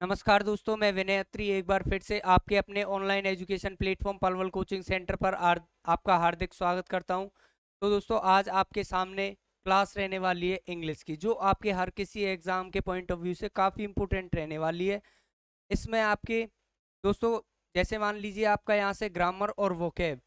नमस्कार दोस्तों, मैं विनय अत्री एक बार फिर से आपके अपने online education platform Palwal coaching centre पर आपका हार्दिक स्वागत करता हूं। तो दोस्तों, आज आपके सामने क्लास रहने वाली है इंग्लिश की, जो आपके हर किसी एग्जाम के पॉइंट ऑफ व्यू से काफ़ी इंपॉर्टेंट रहने वाली है। इसमें आपके दोस्तों, जैसे मान लीजिए आपका यहाँ से ग्रामर और वोकैब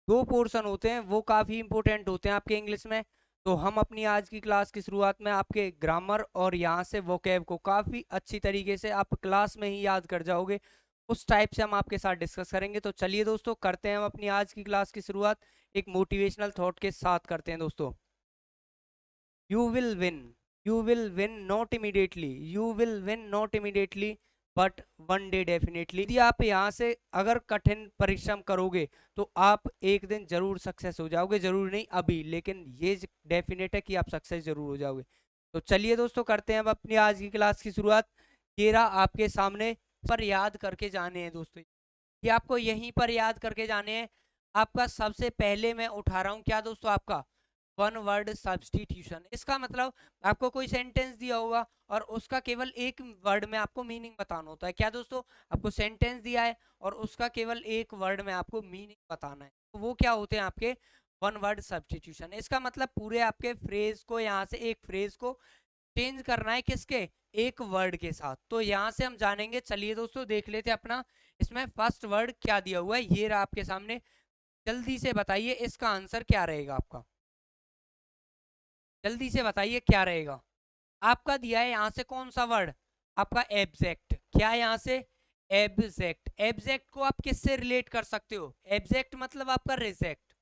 दो पोर्शन होते हैं, वो काफ़ी इंपॉर्टेंट होते हैं आपके इंग्लिश में। तो हम अपनी आज की क्लास की शुरुआत में आपके ग्रामर और यहाँ से वोकैब को काफ़ी अच्छी तरीके से आप क्लास में ही याद कर जाओगे, उस टाइप से हम आपके साथ डिस्कस करेंगे। तो चलिए दोस्तों, करते हैं हम अपनी आज की क्लास की शुरुआत एक मोटिवेशनल थॉट के साथ करते हैं दोस्तों। You will win, you will win not immediately, you will win not immediately, but one day definitely. यदि आप यहाँ से अगर कठिन परिश्रम करोगे तो आप एक दिन जरूर सक्सेस हो जाओगे, जरूर नहीं अभी, लेकिन ये डेफिनेट है कि आप सक्सेस जरूर हो जाओगे। तो चलिए दोस्तों, करते हैं अब अपनी आज की क्लास की शुरुआत। ये रहा आपके सामने, पर याद करके जाने हैं दोस्तों, ये आपको यहीं पर याद करके जाने हैं। आपका सबसे पहले मैं उठा रहा हूँ क्या दोस्तों, आपका वन वर्ड सब्स्टिट्यूशन। इसका मतलब आपको कोई सेंटेंस दिया होगा और उसका केवल एक वर्ड में आपको मीनिंग बताना होता है। क्या दोस्तों, आपको सेंटेंस दिया है और उसका केवल एक वर्ड में आपको मीनिंग बताना है, तो वो क्या होते हैं आपके वन वर्ड सब्स्टिट्यूशन। इसका मतलब पूरे आपके फ्रेज को, यहाँ से एक फ्रेज को चेंज करना है किसके, एक वर्ड के साथ। तो यहाँ से हम जानेंगे। चलिए दोस्तों, देख लेते हैं अपना इसमें फर्स्ट वर्ड क्या दिया हुआ है। ये रहा आपके सामने, जल्दी से बताइए इसका आंसर क्या रहेगा आपका, जल्दी से बताइए क्या रहेगा। आपका दिया है यहाँ से कौन सा वर्ड, आपका एब्जेक्ट। क्या है यहाँ से, एब्जेक्ट। एब्जेक्ट को आप किससे रिलेट कर सकते हो, एब्जेक्ट मतलब आपका रिजेक्ट,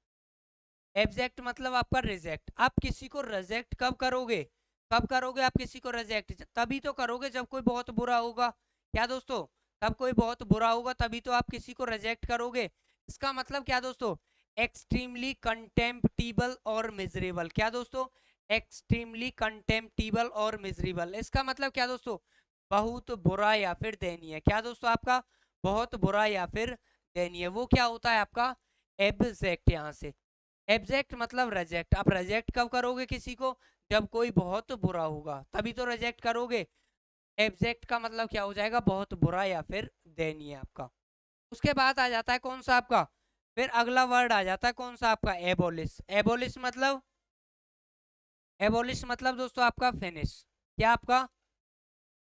एब्जेक्ट मतलब आपका रिजेक्ट। आप किसी को रिजेक्ट कब करोगे, कब करोगे आप किसी को रिजेक्ट, तभी तो करोगे जब कोई बहुत बुरा होगा। क्या दोस्तों, तब कोई बहुत बुरा होगा तभी तो आप किसी को रिजेक्ट करोगे। इसका मतलब क्या दोस्तों, एक्सट्रीमली कंटेम्प्टिबल और मिजरेबल। क्या दोस्तों, एक्सट्रीमली कंटेम्प्टिबल और मिजरेबल। इसका मतलब क्या दोस्तों, बहुत बुरा या फिर दयनीय। क्या दोस्तों, आपका बहुत बुरा या फिर दयनीय, वो क्या होता है आपका एब्जेक्ट। यहाँ से एब्जेक्ट मतलब रिजेक्ट। आप रिजेक्ट कब करोगे किसी को, जब कोई बहुत बुरा होगा तभी तो रिजेक्ट करोगे। एब्जेक्ट का मतलब क्या हो जाएगा, बहुत बुरा या फिर दयनीय आपका। उसके बाद आ जाता है कौन सा आपका, फिर अगला वर्ड आ जाता है कौन सा आपका, एबोलिश। एबोलिश मतलब, एबोलिश मतलब दोस्तों आपका फिनिश। क्या आपका,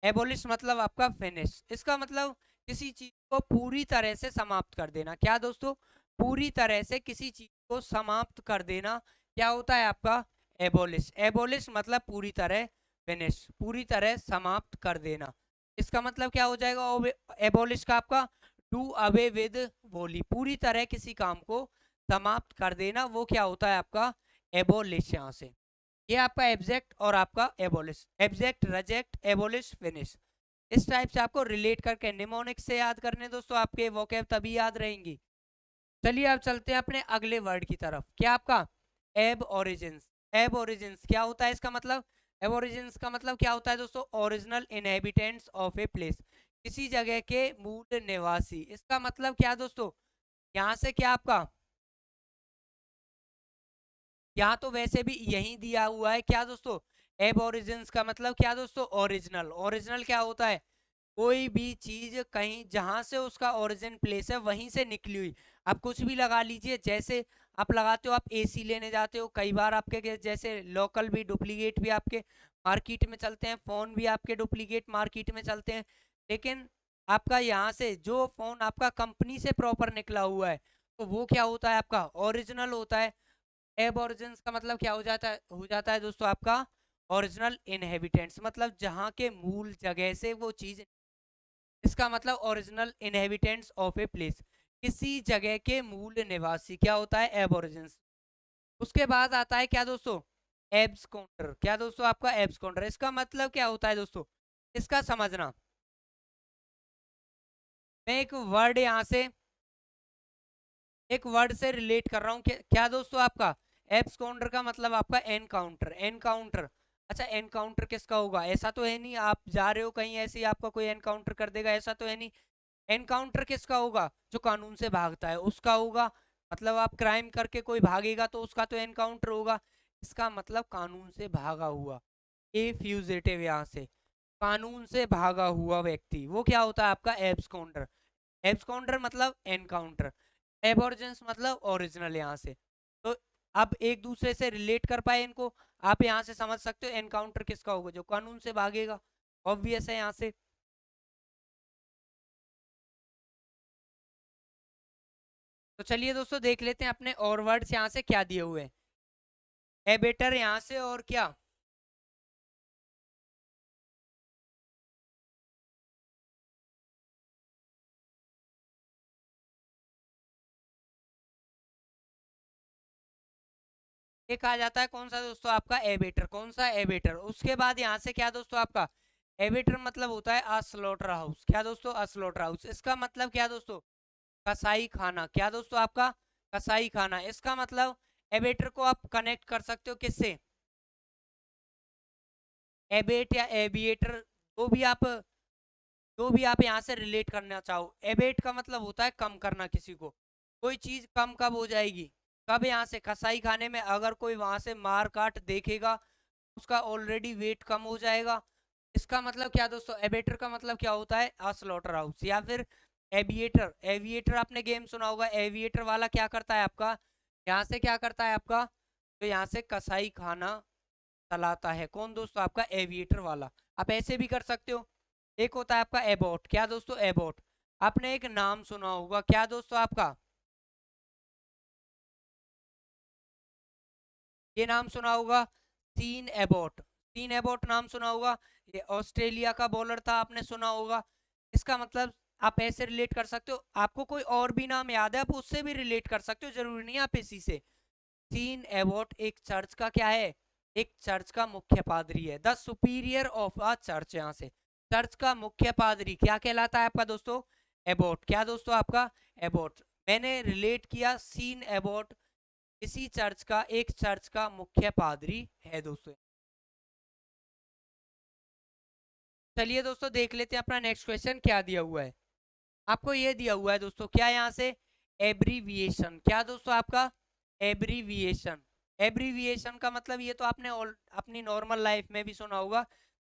एबोलिश मतलब आपका फिनिश। इसका मतलब किसी चीज को पूरी तरह से समाप्त कर देना। क्या दोस्तों, पूरी तरह से किसी चीज को समाप्त कर देना क्या होता है आपका, एबोलिश। एबोलिश मतलब पूरी तरह, फिनिश पूरी तरह समाप्त कर देना। इसका मतलब क्या हो जाएगा एबोलिश का आपका, डू अवे विद वोली, पूरी तरह किसी काम को समाप्त कर देना, वो क्या होता है आपका एबोलिश। यहाँ से ये आपका एब्जेक्ट और आपका abolish, abject reject abolish finish. इस टाइप से आपको रिलेट करके निमोनिक्स से याद करने दोस्तों, आपके वोकैब तभी याद रहेंगी। चलिए अब चलते हैं अपने अगले वर्ड की तरफ। क्या आपका एब ओरिजिन्स। एब ओरिजिन्स क्या होता है इसका मतलब, एब ओरिजिन्स का मतलब क्या होता है दोस्तों, original inhabitants of a place, किसी जगह के मूल निवासी। इसका मतलब क्या दोस्तों, यहाँ से क्या आपका, यहाँ तो वैसे भी यही दिया हुआ है। क्या दोस्तों, एब ओरिजिन्स का मतलब क्या दोस्तों, ओरिजिनल। ओरिजिनल क्या होता है, कोई भी चीज कहीं जहां से उसका ओरिजिन प्लेस है वहीं से निकली हुई। आप कुछ भी लगा लीजिए, जैसे आप लगाते हो, आप एसी लेने जाते हो, कई बार आपके जैसे लोकल भी डुप्लीकेट भी आपके मार्केट में चलते हैं, फोन भी आपके डुप्लीकेट मार्केट में चलते हैं, लेकिन आपका यहाँ से जो फोन आपका कंपनी से प्रॉपर निकला हुआ है, तो वो क्या होता है आपका ओरिजिनल होता है। एब ओरिजिन्स का मतलब क्या हो जाता है दोस्तों आपका, ओरिजिनल इनहेबिटेंट्स, मतलब जहां के मूल जगह से वो चीज। इसका मतलब original inhabitants of a place, किसी जगह के मूल निवासी क्या होता है, एबोरिजिन्स। उसके बाद आता है क्या दोस्तों, एब्स काउंटर। क्या दोस्तों, आपका एब्स काउंटर। इसका मतलब क्या होता है दोस्तों, इसका समझना, मैं एक वर्ड यहाँ से, एक वर्ड से रिलेट कर रहा हूँ। क्या दोस्तों, आपका एप्स काउंटर का मतलब आपका एनकाउंटर। एनकाउंटर, अच्छा एनकाउंटर किसका होगा, ऐसा तो है नहीं आप जा रहे हो कहीं ऐसे ही आपका कोई एनकाउंटर कर देगा, ऐसा तो है नहीं। एनकाउंटर किसका होगा, जो कानून से भागता है उसका होगा। मतलब आप क्राइम करके कोई भागेगा तो उसका तो एनकाउंटर होगा। इसका मतलब कानून से भागा हुआ, ए फ्यूजिटिव यहाँ से। कानून से भागा हुआ व्यक्ति, वो क्या होता है आपका एब्सकॉन्डर। एब्सकॉन्डर मतलब एनकाउंटर, एबॉर्जेंस मतलब ओरिजिनल। यहाँ से तो अब एक दूसरे से रिलेट कर पाए इनको, आप यहाँ से समझ सकते हो एनकाउंटर किसका होगा, जो कानून से भागेगा। ऑब्वियस है यहाँ से। तो चलिए दोस्तों देख लेते हैं अपने और वर्ड्स यहाँ से क्या दिए हुए हैं। एबेटर यहाँ से, और क्या, एक आ जाता है कौन सा दोस्तों आपका एबेटर, कौन सा एबेटर। उसके बाद यहाँ से क्या दोस्तों आपका एबेटर मतलब होता है अ स्लॉटर हाउस। क्या दोस्तों, अ स्लॉटर हाउस, इसका मतलब क्या दोस्तों, कसाई खाना। क्या दोस्तों आपका कसाई खाना, इसका मतलब एबेटर को आप कनेक्ट कर सकते हो किससे, एबेट या एबिएटर, जो भी आप यहाँ से रिलेट करना चाहो। एबेट का मतलब होता है कम करना किसी को, कोई चीज कम कब हो जाएगी, कब, यहाँ से कसाई खाने में अगर कोई वहां से मार काट देखेगा, उसका ऑलरेडी वेट कम हो जाएगा। इसका मतलब क्या दोस्तों, एबेटर का मतलब क्या होता है अ स्लॉटर हाउस। या फिर एविएटर, एविएटर आपने गेम सुना होगा, एविएटर वाला क्या करता है आपका, यहाँ से क्या करता है आपका, तो यहाँ से कसाई खाना चलाता है। कौन दोस्तों आपका एविएटर वाला। आप ऐसे भी कर सकते हो। एक होता है आपका एबॉट। क्या दोस्तों एबॉट, आपने एक नाम सुना होगा, क्या दोस्तों आपका, ये नाम सुना होगा, सीन एबॉट। सीन एबॉट नाम सुना होगा, ये ऑस्ट्रेलिया का बॉलर था, आपने सुना होगा। इसका मतलब आप ऐसे रिलेट कर सकते हो। आपको कोई और भी नाम याद है, आप उससे भी रिलेट कर सकते हो, जरूरी नहीं आप इसी से। सीन एबॉट एक चर्च का क्या है, एक चर्च का मुख्य पादरी है, the superior of a church. यहाँ से चर्च का मुख्य पादरी क्या कहलाता है आपका दोस्तों, एबॉट। क्या दोस्तों आपका एबॉट। मैंने रिलेट किया सीन एबॉट, इसी चर्च का, एक चर्च का मुख्य पादरी है दोस्तों। चलिए दोस्तों देख लेते हैं अपना नेक्स्ट क्वेश्चन क्या दिया हुआ है। आपको ये दिया हुआ है दोस्तों, क्या यहाँ से एब्रीविएशन। क्या दोस्तों आपका एब्रीविएशन। एब्रीविएशन का मतलब ये तो आपने अपनी नॉर्मल लाइफ में भी सुना होगा।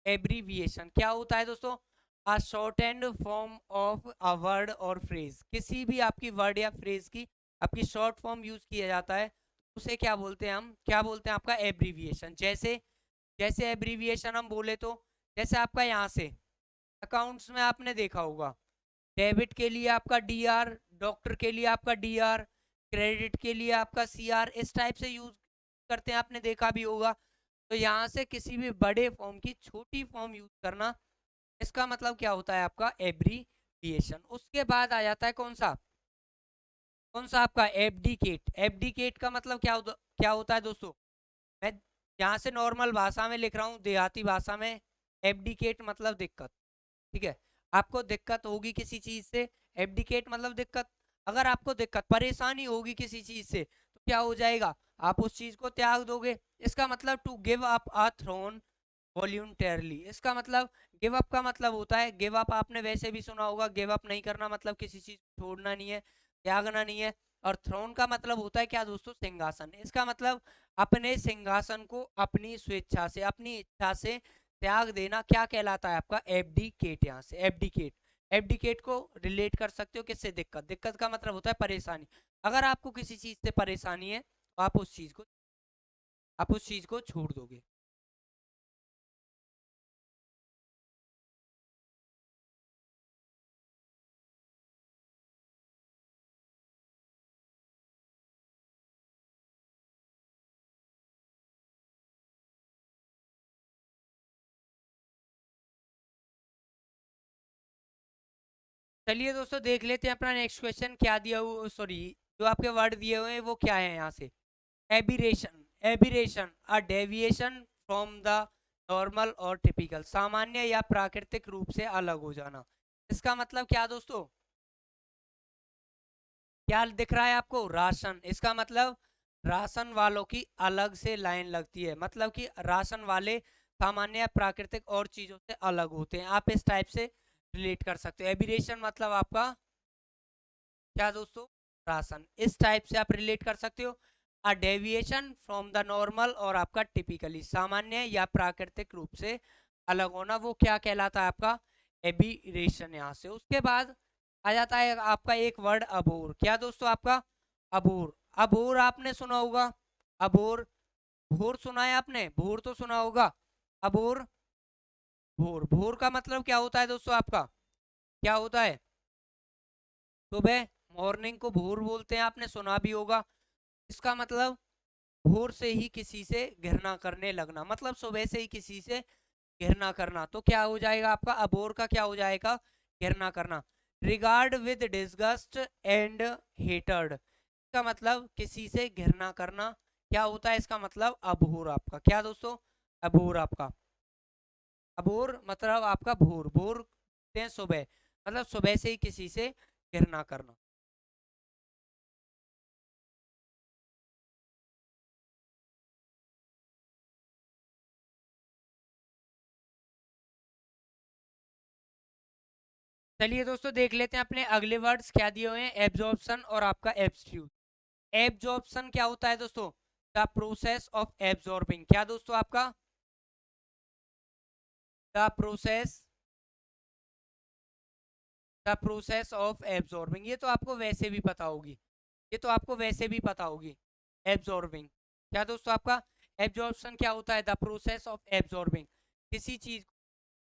एब्रीविएशन क्या होता है दोस्तों, a short and form of a word और फ्रेज। किसी भी आपकी वर्ड या फ्रेज की आपकी शॉर्ट फॉर्म यूज किया जाता है, उसे क्या बोलते हैं, हम क्या बोलते हैं आपका एब्रीविएशन। जैसे जैसे एब्रीविएशन हम बोले तो, जैसे आपका यहाँ से अकाउंट्स में आपने देखा होगा, डेबिट के लिए आपका डीआर, डॉक्टर के लिए आपका डीआर, क्रेडिट के लिए आपका सीआर, इस टाइप से यूज करते हैं, आपने देखा भी होगा। तो यहाँ से किसी भी बड़े फॉर्म की छोटी फॉर्म यूज करना, इसका मतलब क्या होता है आपका एब्रीविएशन। उसके बाद आ जाता है कौन सा आपका एब्डिकेट। एब्डिकेट का मतलब क्या होता है दोस्तों, मैं यहाँ से नॉर्मल भाषा में लिख रहा हूँ, देहाती भाषा में। एब्डिकेट मतलब दिक्कत, ठीक है। आपको दिक्कत होगी किसी चीज से, एब्डिकेट मतलब दिक्कत। अगर आपको दिक्कत परेशानी होगी किसी चीज से, तो क्या हो जाएगा, आप उस चीज को त्याग दोगे। इसका मतलब to give up a throne voluntarily. इसका मतलब गिव अप का मतलब होता है, गिव अप आपने वैसे भी सुना होगा, गिव अप नहीं करना मतलब किसी चीज को छोड़ना नहीं है, त्यागना नहीं है। और थ्रोन का मतलब होता है क्या दोस्तों, सिंहासन। इसका मतलब अपने सिंहासन को अपनी स्वेच्छा से, अपनी इच्छा से त्याग देना, क्या कहलाता है आपका एब्डिकेट। यहाँ से एब्डिकेट, एब्डिकेट को रिलेट कर सकते हो किससे, दिक्कत। दिक्कत का मतलब होता है परेशानी। अगर आपको किसी चीज से परेशानी है तो आप उस चीज को छोड़ दोगे। चलिए दोस्तों देख लेते हैं अपना नेक्स्ट क्वेश्चन क्या दिया हुआ, सॉरी, जो आपके वर्ड दिए हुए हैं वो क्या है यहाँ से। Aberration, aberration a deviation from the normal और टिपिकल, सामान्य या प्राकृतिक रूप से अलग हो जाना। इसका मतलब क्या दोस्तों, क्या दिख रहा है आपको, राशन। इसका मतलब राशन वालों की अलग से लाइन लगती है, मतलब कि राशन वाले सामान्य या प्राकृतिक और चीजों से अलग होते हैं। आप इस टाइप से रिलेट कर सकते हो। एबिरेशन मतलब आपका क्या दोस्तों, राशन। इस टाइप से आप रिलेट कर सकते हो। A deviation from the normal और आपका टिपिकली, सामान्य या प्राकृतिक रूप से अलग होना, वो क्या कहलाता है आपका एबिरेशन। यहाँ से उसके बाद आ जाता है आपका एक वर्ड अबोर। क्या दोस्तों आपका अबोर। अबोर आपने सुना होगा, अबोर। भोर सुना है आपने, भोर तो सुना होगा। अबोर, भोर। भोर का मतलब क्या होता है दोस्तों आपका, क्या होता है। सुबह, मॉर्निंग को भोर बोलते हैं, आपने सुना भी होगा। इसका मतलब भोर से ही किसी से घृणा करने लगना, मतलब सुबह से ही किसी से घृणा करना। तो क्या हो जाएगा आपका अबोर का, क्या हो जाएगा घृणा करना। Regard with disgust and hatred, इसका मतलब किसी से घृणा करना। क्या होता है इसका मतलब अबोर आपका, क्या दोस्तों अबोर आपका। अबोर मतलब आपका भोर, भोर कहते हैं सुबह, मतलब सुबह से ही किसी से घृणा करना। चलिए दोस्तों देख लेते हैं अपने अगले वर्ड्स क्या दिए हुए हैं, एब्जॉर्प्शन और आपका एब्स्ट्यूट। एब्जॉर्प्शन क्या होता है दोस्तों, द प्रोसेस ऑफ एब्जॉर्बिंग। क्या दोस्तों आपका the process, the process of absorbing. ये तो आपको वैसे भी पता होगी, ये तो आपको वैसे भी पता होगी। एब्जॉर्बिंग, क्या दोस्तों आपका एब्जॉर्प्शन क्या होता है, द प्रोसेस ऑफ एब्जॉर्बिंग। किसी चीज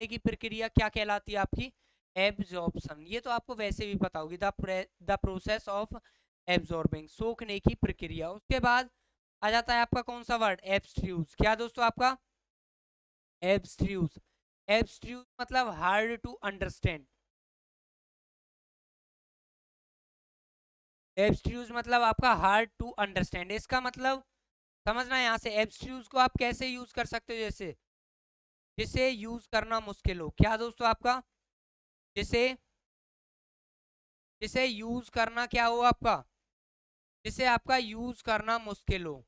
की प्रक्रिया क्या कहलाती है आपकी एब्जॉर्प्शन। ये तो आपको वैसे भी पता होगी, द प्रोसेस ऑफ एब्जॉर्बिंग, सोखने की प्रक्रिया। उसके बाद आ जाता है आपका कौन सा वर्ड, एब्स्ट्रूज। क्या दोस्तों आपका एब्स्ट्रूज। एब्स्ट्रूज मतलब हार्ड टू अंडरस्टैंड। एब्स्ट्रूज मतलब आपका हार्ड टू अंडरस्टैंड। इसका मतलब समझना है यहाँ से, एब्स्ट्रूज को आप कैसे यूज कर सकते हो, जैसे जिसे यूज करना मुश्किल हो। क्या दोस्तों आपका जिसे, जिसे यूज करना क्या हो आपका, जिसे आपका यूज करना मुश्किल हो,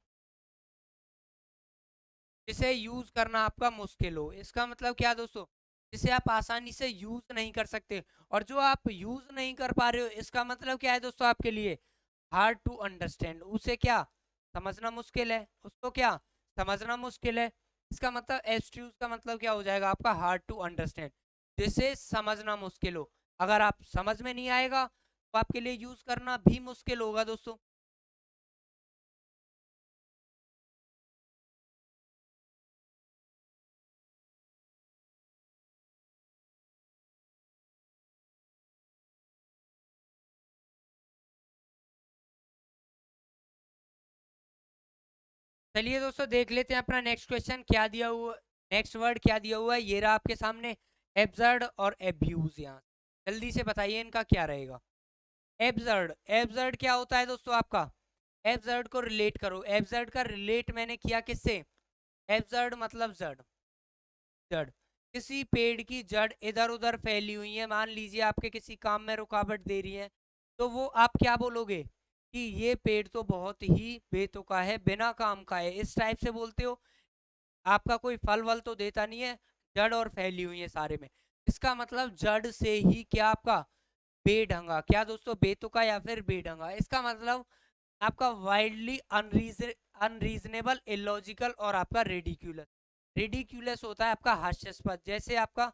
जिसे यूज करना आपका मुश्किल हो। इसका मतलब क्या दोस्तों, जिसे आप आसानी से यूज नहीं कर सकते। और जो आप यूज नहीं कर पा रहे हो, इसका मतलब क्या है दोस्तों आपके लिए हार्ड टू अंडरस्टैंड। उसे क्या समझना मुश्किल है, उसको क्या समझना मुश्किल है। इसका मतलब एब्स्ट्रूज का मतलब क्या हो जाएगा आपका हार्ड टू अंडरस्टैंड, जिसे समझना मुश्किल हो। अगर आप समझ में नहीं आएगा तो आपके लिए यूज करना भी मुश्किल होगा दोस्तों। चलिए दोस्तों देख लेते हैं अपना नेक्स्ट क्वेश्चन क्या दिया हुआ, नेक्स्ट वर्ड क्या दिया हुआ है। ये रहा आपके सामने एब्सर्ड और एब्यूज। यहाँ जल्दी से बताइए इनका क्या रहेगा। एब्सर्ड, एब्सर्ड क्या होता है दोस्तों आपका, एब्सर्ड को रिलेट करो। एब्सर्ड का रिलेट मैंने किया किससे, एब्सर्ड मतलब जड़, जड़। किसी पेड़ की जड़ इधर उधर फैली हुई है, मान लीजिए आपके किसी काम में रुकावट दे रही है, तो वो आप क्या बोलोगे कि ये पेड़ तो बहुत ही बेतुका है, बिना काम का है, इस टाइप से बोलते हो। आपका कोई फल वल तो देता नहीं है, जड़ और फैली हुई है सारे में। इसका मतलब जड़ से ही क्या आपका बेढंगा, क्या दोस्तों बेतुका या फिर बेढंगा। इसका मतलब आपका वाइल्डली अनरीजनेबल, इलॉजिकल और आपका रेडिक्यूलस। रेडिक्यूलस होता है आपका हास्यास्पद, जैसे आपका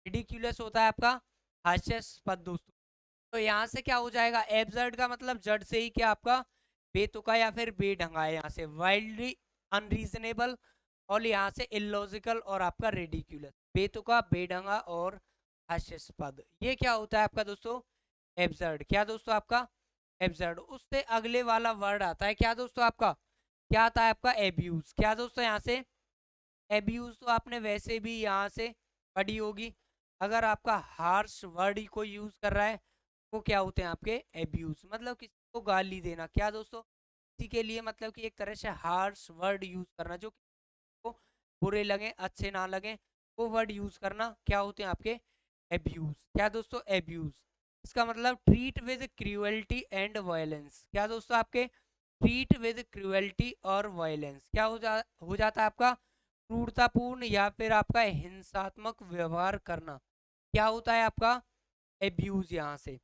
रिडिक्यूलस होता है आपका हास्यास्पद दोस्तों। तो यहाँ से क्या हो जाएगा, एब्सर्ड का मतलब जड़ से ही क्या आपका बेतुका या फिर बेढंगा है। यहाँ से वाइल्डली अनरीजनेबल, और यहाँ से इलॉजिकल और आपका रेडिक्यूलस, बेतुका बेढंगा और हास्यास्पद। ये क्या होता है आपका दोस्तों एब्सर्ड। क्या दोस्तों आपका एब्सर्ड। उससे अगले वाला वर्ड आता है क्या दोस्तों आपका, क्या आता है आपका एब्यूज। क्या दोस्तों यहाँ से एब्यूज तो आपने वैसे भी यहाँ से पढ़ी होगी। अगर आपका हार्श वर्ड ही कोई यूज कर रहा है, वो क्या होते हैं आपके एब्यूज, मतलब किसी को गाली देना। क्या दोस्तों किसी के लिए मतलब कि एक तरह से हार्श वर्ड यूज करना, जो को बुरे लगे अच्छे ना लगे, वो वर्ड यूज करना, क्या होते हैं आपके एब्यूज। क्या दोस्तों एब्यूज। इसका मतलब treat with cruelty and violence. क्या दोस्तों आपके ट्रीट विद क्रूएल्टी और वायलेंस, क्या हो जाता है आपका क्रूरतापूर्ण या फिर आपका हिंसात्मक व्यवहार करना। क्या होता है आपका एब्यूज यहाँ से।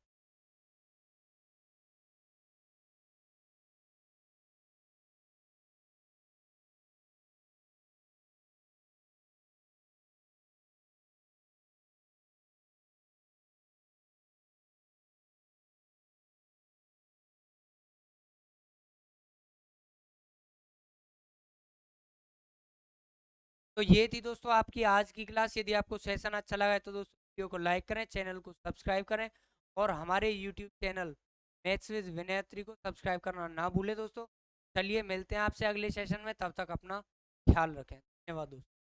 तो ये थी दोस्तों आपकी आज की क्लास। यदि आपको सेशन अच्छा लगा है तो दोस्तों वीडियो को लाइक करें, चैनल को सब्सक्राइब करें और हमारे यूट्यूब चैनल मैथ्स विद विनयत्री को सब्सक्राइब करना ना भूलें दोस्तों। चलिए मिलते हैं आपसे अगले सेशन में, तब तक अपना ख्याल रखें। धन्यवाद दोस्तों।